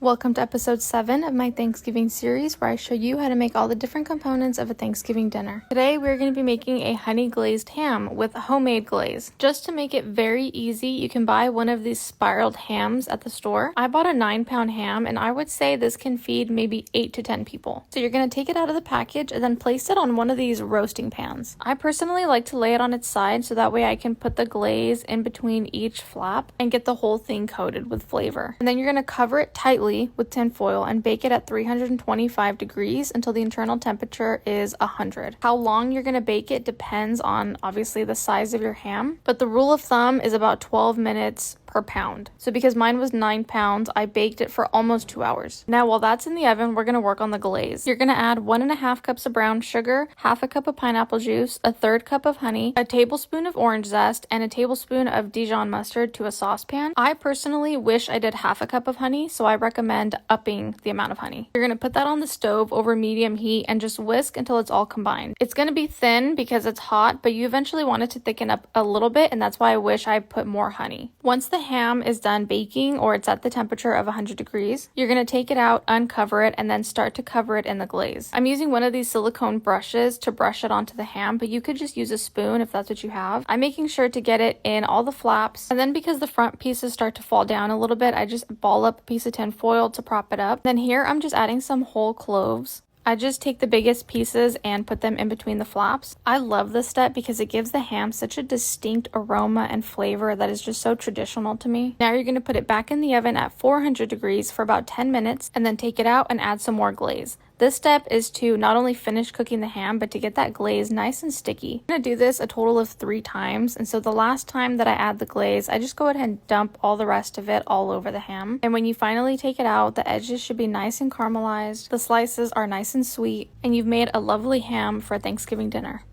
Welcome to episode 7 of my Thanksgiving series where I show you how to make all the different components of a Thanksgiving dinner. Today we're going to be making a honey glazed ham with homemade glaze. Just to make it very easy, you can buy one of these spiraled hams at the store. I bought a 9-pound ham and I would say this can feed maybe 8 to 10 people. So you're going to take it out of the package and then place it on one of these roasting pans. I personally like to lay it on its side so that way I can put the glaze in between each flap and get the whole thing coated with flavor. And then you're going to cover it tightly with tin foil and bake it at 325 degrees until the internal temperature is 100. How long you're going to bake it depends on obviously the size of your ham, but the rule of thumb is about 12 minutes per pound. So because mine was 9 pounds, I baked it for almost 2 hours. Now while that's in the oven, we're going to work on the glaze. You're going to add 1.5 cups of brown sugar, half a cup of pineapple juice, a third cup of honey, a tablespoon of orange zest, and a tablespoon of Dijon mustard to a saucepan. I personally wish I did half a cup of honey, so I recommend upping the amount of honey. You're going to put that on the stove over medium heat and just whisk until it's all combined. It's going to be thin because it's hot, but you eventually want it to thicken up a little bit, and that's why I wish I put more honey. Once the ham is done baking or it's at the temperature of 100 degrees, you're going to take it out, uncover it, and then start to cover it in the glaze. I'm using one of these silicone brushes to brush it onto the ham, but you could just use a spoon if that's what you have. I'm making sure to get it in all the flaps, and then because the front pieces start to fall down a little bit, I just ball up a piece of tin foil to prop it up. Then here I'm just adding some whole cloves. I just take the biggest pieces and put them in between the flaps. I love this step because it gives the ham such a distinct aroma and flavor that is just so traditional to me. Now you're going to put it back in the oven at 400 degrees for about 10 minutes and then take it out and add some more glaze. This step is to not only finish cooking the ham, but to get that glaze nice and sticky. I'm going to do this a total of 3 times, and so the last time that I add the glaze, I just go ahead and dump all the rest of it all over the ham. And when you finally take it out, the edges should be nice and caramelized, the slices are nice and sweet, and you've made a lovely ham for a Thanksgiving dinner.